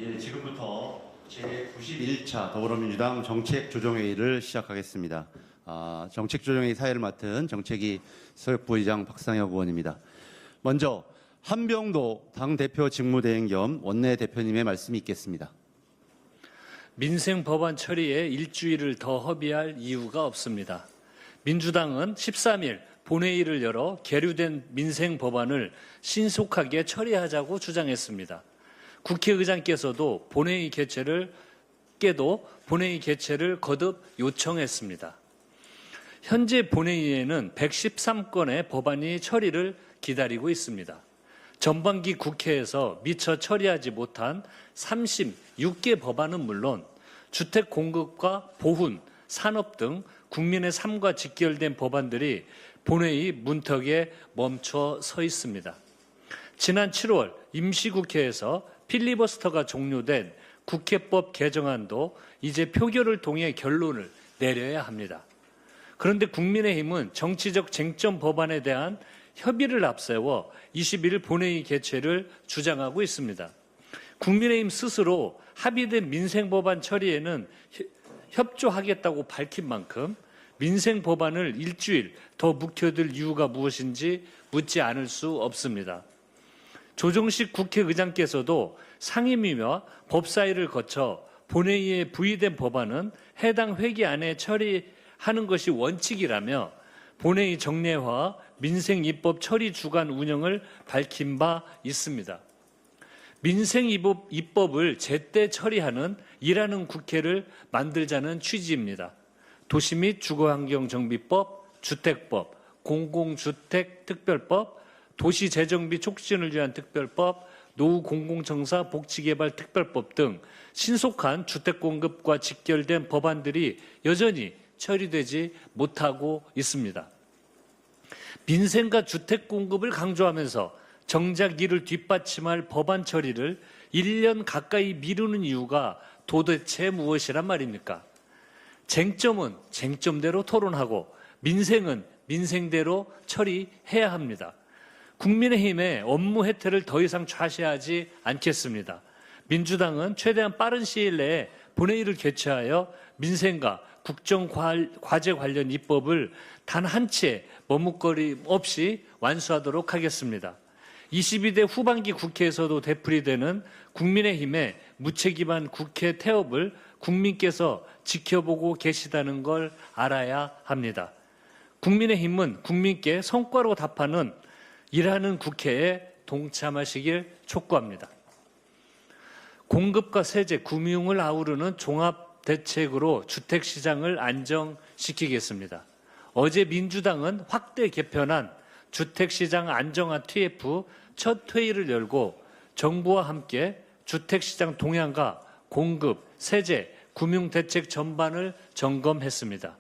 예, 지금부터 제91차 더불어민주당 정책조정회의를 시작하겠습니다. 정책조정회의 사회를 맡은 정책위 서혁부의장 박상혁 의원입니다. 먼저 한병도 당대표 직무대행 겸 원내대표님의 말씀이 있겠습니다. 민생 법안 처리에 일주일을 더 허비할 이유가 없습니다. 민주당은 13일 본회의를 열어 계류된 민생 법안을 신속하게 처리하자고 주장했습니다. 국회의장께서도 본회의 개최를 거듭 요청했습니다. 현재 본회의에는 113건의 법안이 처리를 기다리고 있습니다. 전반기 국회에서 미처 처리하지 못한 36개 법안은 물론 주택 공급과 보훈, 산업 등 국민의 삶과 직결된 법안들이 본회의 문턱에 멈춰 서 있습니다. 지난 7월 임시국회에서 필리버스터가 종료된 국회법 개정안도 이제 표결을 통해 결론을 내려야 합니다. 그런데 국민의힘은 정치적 쟁점 법안에 대한 협의를 앞세워 21일 본회의 개최를 주장하고 있습니다. 국민의힘 스스로 합의된 민생 법안 처리에는 협조하겠다고 밝힌 만큼 민생 법안을 일주일 더 묵혀둘 이유가 무엇인지 묻지 않을 수 없습니다. 조정식 국회의장께서도 상임위와 법사위를 거쳐 본회의에 부의된 법안은 해당 회기 안에 처리하는 것이 원칙이라며 본회의 정례화 민생 입법 처리 주간 운영을 밝힌 바 있습니다. 민생 입법을 제때 처리하는 일하는 국회를 만들자는 취지입니다. 도시 및 주거환경정비법, 주택법, 공공주택특별법, 도시재정비 촉진을 위한 특별법, 노후공공청사 복지개발 특별법 등 신속한 주택공급과 직결된 법안들이 여전히 처리되지 못하고 있습니다. 민생과 주택공급을 강조하면서 정작 이를 뒷받침할 법안 처리를 1년 가까이 미루는 이유가 도대체 무엇이란 말입니까? 쟁점은 쟁점대로 토론하고 민생은 민생대로 처리해야 합니다. 국민의힘의 업무 혜택을 더 이상 좌시하지 않겠습니다. 민주당은 최대한 빠른 시일 내에 본회의를 개최하여 민생과 국정과제 관련 입법을 단 한 채 머뭇거림 없이 완수하도록 하겠습니다. 22대 후반기 국회에서도 되풀이되는 국민의힘의 무책임한 국회 태업을 국민께서 지켜보고 계시다는 걸 알아야 합니다. 국민의힘은 국민께 성과로 답하는 일하는 국회에 동참하시길 촉구합니다. 공급과 세제, 금융을 아우르는 종합대책으로 주택시장을 안정시키겠습니다. 어제 민주당은 확대 개편한 주택시장 안정화 TF 첫 회의를 열고 정부와 함께 주택시장 동향과 공급, 세제, 금융대책 전반을 점검했습니다.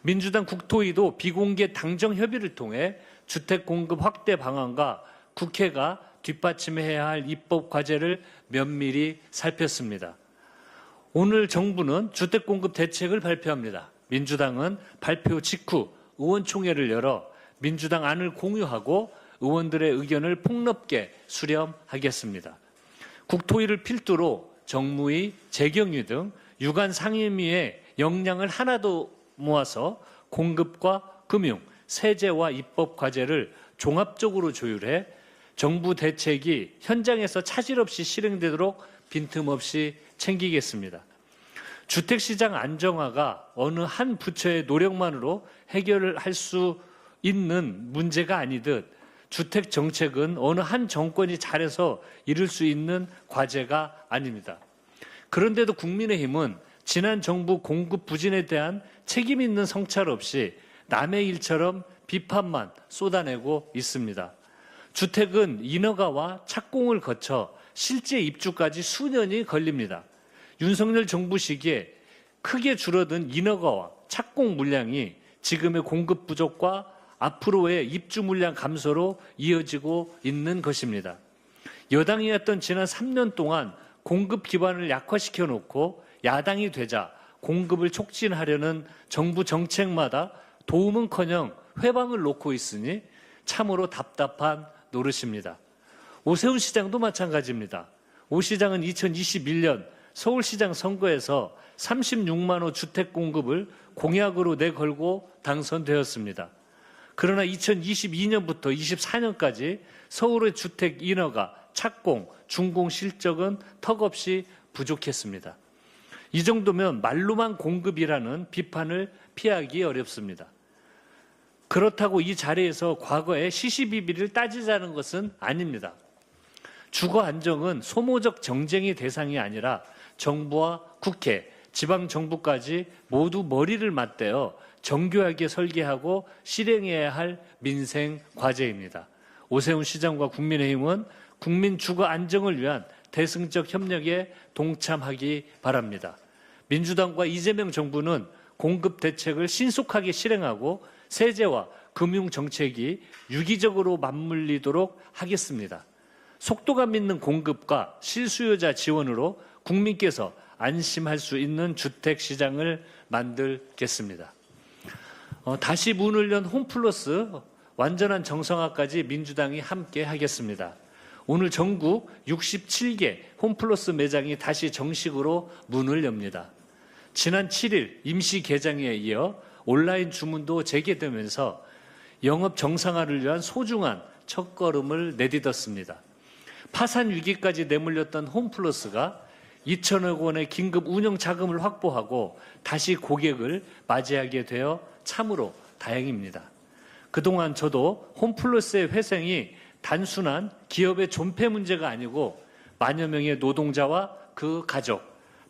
민주당 국토위도 비공개 당정 협의를 통해 주택 공급 확대 방안과 국회가 뒷받침해야 할 입법 과제를 면밀히 살폈습니다. 오늘 정부는 주택 공급 대책을 발표합니다. 민주당은 발표 직후 의원총회를 열어 민주당 안을 공유하고 의원들의 의견을 폭넓게 수렴하겠습니다. 국토위를 필두로 정무위, 재경위 등 유관 상임위의 역량을 하나도 모아서 공급과 금융, 세제와 입법 과제를 종합적으로 조율해 정부 대책이 현장에서 차질 없이 실행되도록 빈틈없이 챙기겠습니다. 주택시장 안정화가 어느 한 부처의 노력만으로 해결을 할 수 있는 문제가 아니듯 주택 정책은 어느 한 정권이 잘해서 이룰 수 있는 과제가 아닙니다. 그런데도 국민의힘은 지난 정부 공급 부진에 대한 책임 있는 성찰 없이 남의 일처럼 비판만 쏟아내고 있습니다. 주택은 인허가와 착공을 거쳐 실제 입주까지 수년이 걸립니다. 윤석열 정부 시기에 크게 줄어든 인허가와 착공 물량이 지금의 공급 부족과 앞으로의 입주 물량 감소로 이어지고 있는 것입니다. 여당이었던 지난 3년 동안 공급 기반을 약화시켜 놓고 야당이 되자 공급을 촉진하려는 정부 정책마다 도움은커녕 회방을 놓고 있으니 참으로 답답한 노릇입니다. 오세훈 시장도 마찬가지입니다. 오 시장은 2021년 서울시장 선거에서 36만 호 주택 공급을 공약으로 내걸고 당선되었습니다. 그러나 2022년부터 24년까지 서울의 주택 인허가, 착공, 준공 실적은 턱없이 부족했습니다. 이 정도면 말로만 공급이라는 비판을 피하기 어렵습니다. 그렇다고 이 자리에서 과거의 시시비비를 따지자는 것은 아닙니다. 주거 안정은 소모적 정쟁의 대상이 아니라 정부와 국회, 지방정부까지 모두 머리를 맞대어 정교하게 설계하고 실행해야 할 민생 과제입니다. 오세훈 시장과 국민의힘은 국민 주거 안정을 위한 대승적 협력에 동참하기 바랍니다. 민주당과 이재명 정부는 공급 대책을 신속하게 실행하고 세제와 금융 정책이 유기적으로 맞물리도록 하겠습니다. 속도감 있는 공급과 실수요자 지원으로 국민께서 안심할 수 있는 주택 시장을 만들겠습니다. 다시 문을 연 홈플러스 완전한 정상화까지 민주당이 함께 하겠습니다. 오늘 전국 67개 홈플러스 매장이 다시 정식으로 문을 엽니다. 지난 7일 임시 개장에 이어 온라인 주문도 재개되면서 영업 정상화를 위한 소중한 첫걸음을 내딛었습니다. 파산 위기까지 내몰렸던 홈플러스가 2천억 원의 긴급 운영 자금을 확보하고 다시 고객을 맞이하게 되어 참으로 다행입니다. 그동안 저도 홈플러스의 회생이 단순한 기업의 존폐 문제가 아니고 만여 명의 노동자와 그 가족,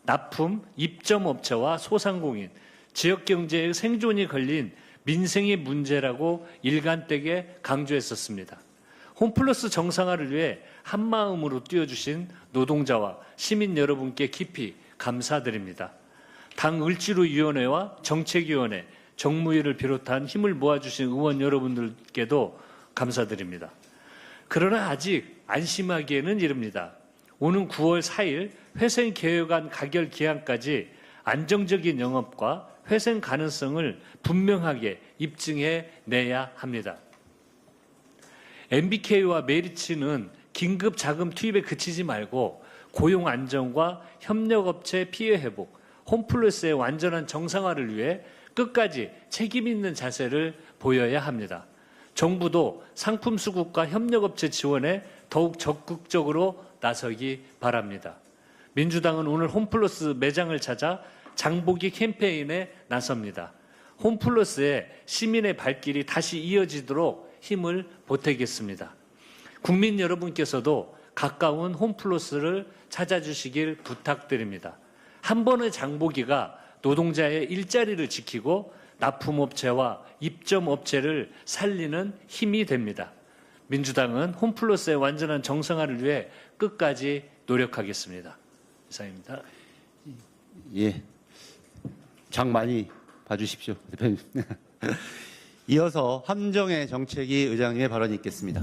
납품, 입점업체와 소상공인, 지역경제의 생존이 걸린 민생의 문제라고 일관되게 강조했었습니다. 홈플러스 정상화를 위해 한마음으로 뛰어주신 노동자와 시민 여러분께 깊이 감사드립니다. 당 을지로위원회와 정책위원회, 정무위를 비롯한 힘을 모아주신 의원 여러분들께도 감사드립니다. 그러나 아직 안심하기에는 이릅니다. 오는 9월 4일 회생개혁안 가결 기한까지 안정적인 영업과 회생 가능성을 분명하게 입증해 내야 합니다. MBK와 메리츠는 긴급 자금 투입에 그치지 말고 고용 안정과 협력업체 피해 회복, 홈플러스의 완전한 정상화를 위해 끝까지 책임 있는 자세를 보여야 합니다. 정부도 상품 수급과 협력업체 지원에 더욱 적극적으로 나서기 바랍니다. 민주당은 오늘 홈플러스 매장을 찾아 장보기 캠페인에 나섭니다. 홈플러스의 시민의 발길이 다시 이어지도록 힘을 보태겠습니다. 국민 여러분께서도 가까운 홈플러스를 찾아주시길 부탁드립니다. 한 번의 장보기가 노동자의 일자리를 지키고 납품업체와 입점업체를 살리는 힘이 됩니다. 민주당은 홈플러스의 완전한 정상화를 위해 끝까지 노력하겠습니다. 이상입니다. 예, 장 많이 봐주십시오, 대표님. 이어서 함정의 정책위 의장님의 발언이 있겠습니다.